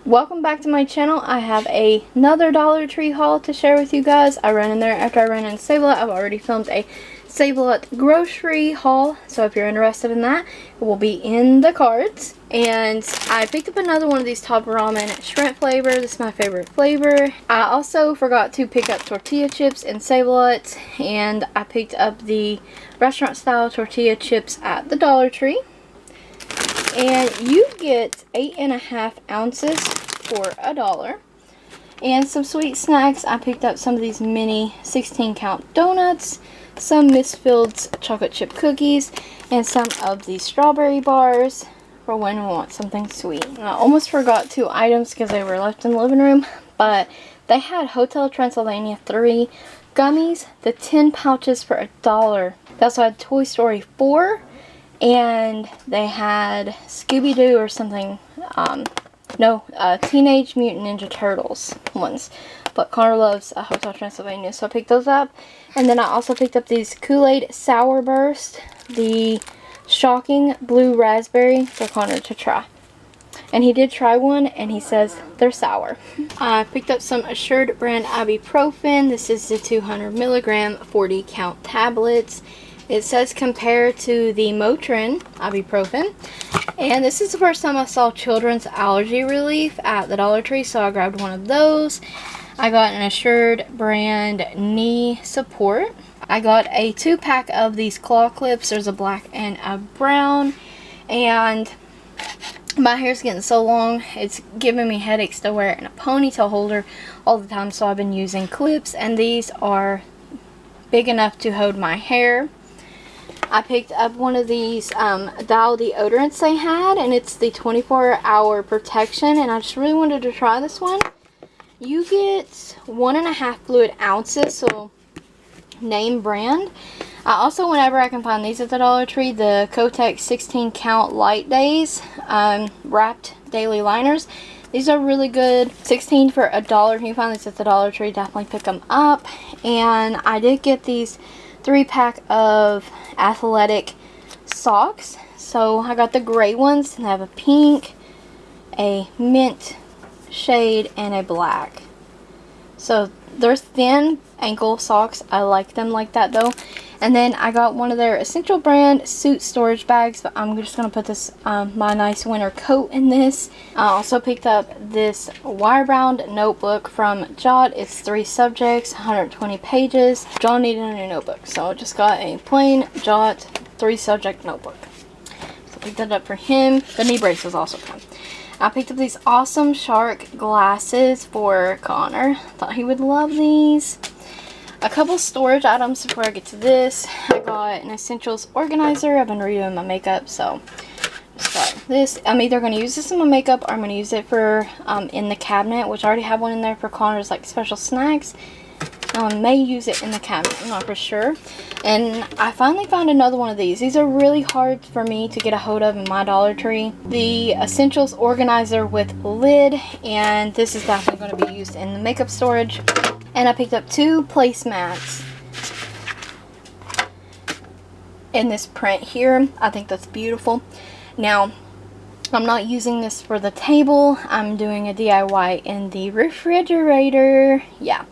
Welcome back to my channel. I have another Dollar Tree haul to share with you guys. I ran in there after I ran in Save-A-Lot. I've already filmed a Save-A-Lot grocery haul, so if you're interested in that, it will be in the cards. And I picked up another one of these Top Ramen shrimp flavor. This is my favorite flavor. I also forgot to pick up tortilla chips in Save-A-Lot, and I picked up the restaurant style tortilla chips at the Dollar Tree. And you get 8.5 ounces for $1. And some sweet snacks. I picked up some of these mini 16 count donuts, some Miss Fields chocolate chip cookies, and some of these strawberry bars for when we want something sweet. And I almost forgot 2 items because they were left in the living room, but they had Hotel Transylvania 3 gummies, the 10 pouches for $1. They also had Toy Story 4. And they had Scooby-Doo or something, Teenage Mutant Ninja Turtles ones. But Connor loves Hotel Transylvania, so I picked those up. And then I also picked up these Kool-Aid Sour Burst, the Shocking Blue Raspberry for Connor to try. And he did try one, and he says they're sour. I picked up some Assured brand ibuprofen. This is the 200 milligram 40 count tablets. It says compare to the Motrin ibuprofen. And this is the first time I saw children's allergy relief at the Dollar Tree, so I grabbed one of those. I got an Assured brand knee support. I got a 2-pack of these claw clips. There's a black and a brown. And my hair's getting so long, it's giving me headaches to wear it in a ponytail holder all the time, so I've been using clips, and these are big enough to hold my hair. I picked up one of these Dial deodorants they had, and it's the 24-hour protection, and I just really wanted to try this one. You get 1.5 fluid ounces, so name brand. I also, whenever I can find these at the Dollar Tree, the Kotex 16 count light days wrapped daily liners. These are really good. 16 for $1. If you find these at the Dollar Tree, definitely pick them up. And I did get these 3-pack of athletic socks. So I got the gray ones, and they have a pink, a mint shade, and a black. So they're thin ankle socks. I like them like that though. And then I got one of their Essential brand suit storage bags, but I'm just going to put this my nice winter coat in this. I also picked up this wire-bound notebook from Jot. It's 3 subjects, 120 pages. John needed a new notebook, so I just got a plain Jot 3 subject notebook. So I picked that up for him. The knee brace was also fun. I picked up these awesome shark glasses for Connor. Thought he would love these. A couple storage items before I get to this. I got an essentials organizer. I've been redoing my makeup, so just got this. I'm either going to use this in my makeup, or I'm going to use it for in the cabinet, which I already have one in there for Connor's like special snacks. I may use it in the cabinet, I'm not for sure. And I finally found another one of these. These are really hard for me to get a hold of in my Dollar Tree. The essentials organizer with lid, and this is definitely going to be used in the makeup storage. And I picked up 2 placemats in this print here. I think that's beautiful. Now, I'm not using this for the table. I'm doing a DIY in the refrigerator. Yeah.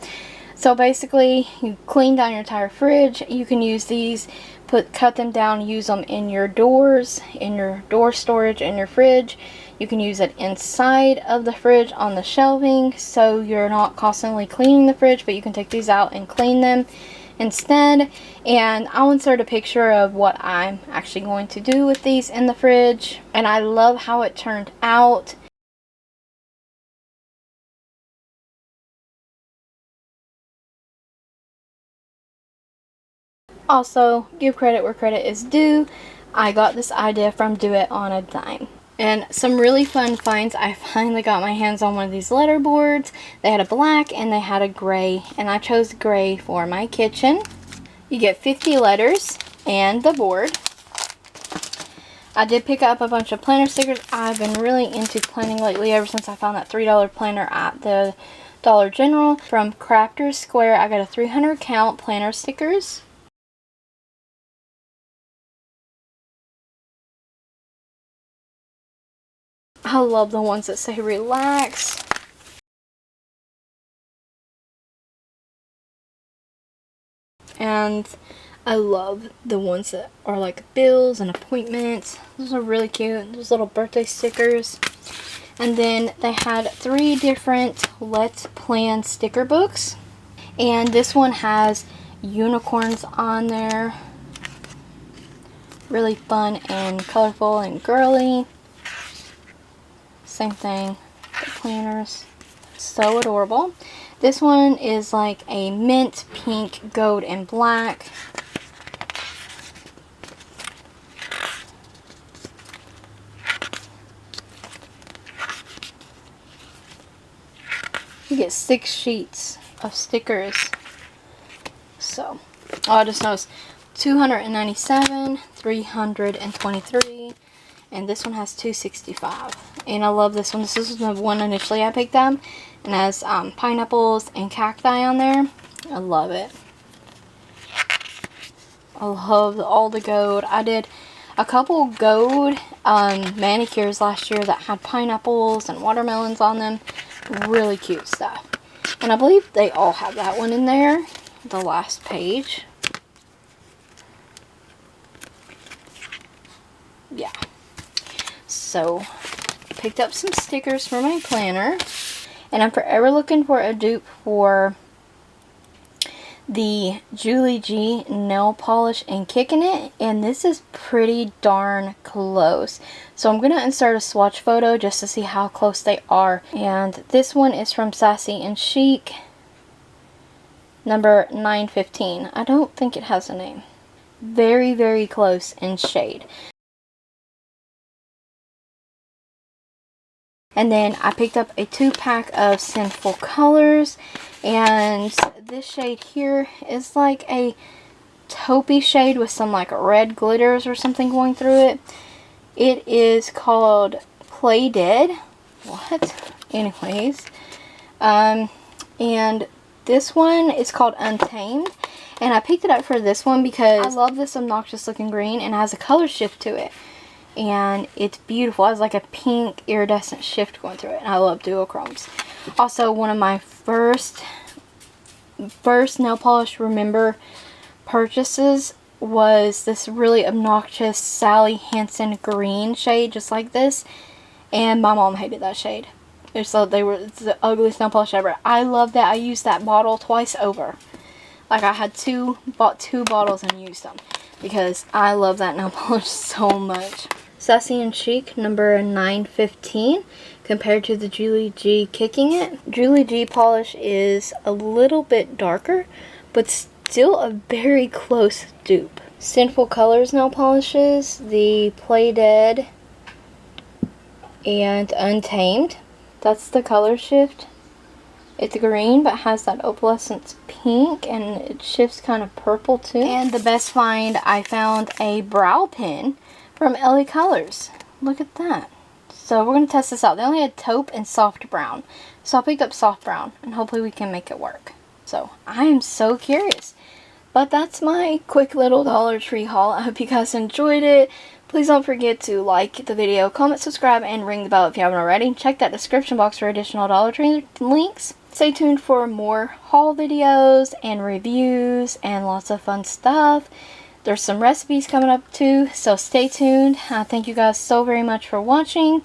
So basically, you clean down your entire fridge. You can use these, cut them down, use them in your doors, in your door storage, in your fridge. You can use it inside of the fridge on the shelving, so you're not constantly cleaning the fridge, but you can take these out and clean them instead. And I'll insert a picture of what I'm actually going to do with these in the fridge. And I love how it turned out. Also, give credit where credit is due. I got this idea from Do It on a Dime. And some really fun finds. I finally got my hands on one of these letter boards. They had a black and they had a gray, and I chose gray for my kitchen. You get 50 letters and the board. I did pick up a bunch of planner stickers. I've been really into planning lately ever since I found that $3 planner at the Dollar General. From Crafters Square, I got a 300 count planner stickers. I love the ones that say relax. And I love the ones that are like bills and appointments. Those are really cute. Those little birthday stickers. And then they had 3 different Let's Plan sticker books. And this one has unicorns on there. Really fun and colorful and girly. Same thing, the planners. So adorable. This one is like a mint, pink, gold, and black. You get 6 sheets of stickers. So, I just noticed 297, 323, and this one has 265. And I love this one. This is the one initially I picked up, and has pineapples and cacti on there. I love it. I love all the gold. I did a couple gold manicures last year that had pineapples and watermelons on them. Really cute stuff. And I believe they all have that one in there. The last page. Yeah. So, picked up some stickers for my planner. And I'm forever looking for a dupe for the Julie G nail polish and Kicking It, and this is pretty darn close. So I'm gonna insert a swatch photo just to see how close they are. And this one is from Sassy and Chic, number 915. I don't think it has a name. Very, very close in shade. And then I picked up a 2-pack of Sinful Colors, and this shade here is like a taupey shade with some like red glitters or something going through it. It is called Play Dead. What? Anyways. And this one is called Untamed. And I picked it up for this one because I love this obnoxious looking green, and it has a color shift to it. And it's beautiful. It has like a pink iridescent shift going through it. And I love duochromes. Also, one of my first nail polish purchases was this really obnoxious Sally Hansen green shade, just like this. And my mom hated that shade. It's the ugliest nail polish ever. I love that. I used that bottle twice over. Like, I had bought 2 bottles and used them because I love that nail polish so much. Sassy and Chic, number 915, compared to the Julie G Kicking It. Julie G polish is a little bit darker, but still a very close dupe. Sinful Colors nail polishes, the Play Dead and Untamed. That's the color shift. It's green, but has that opalescent pink, and it shifts kind of purple too. And the best find, I found a brow pen from LA Colors. Look at that. So we're going to test this out. They only had taupe and soft brown. So I'll pick up soft brown, and hopefully we can make it work. So I am so curious. But that's my quick little Dollar Tree haul. I hope you guys enjoyed it. Please don't forget to like the video, comment, subscribe, and ring the bell if you haven't already. Check that description box for additional Dollar Tree links. Stay tuned for more haul videos and reviews and lots of fun stuff. There's some recipes coming up too, so stay tuned. Thank you guys so very much for watching.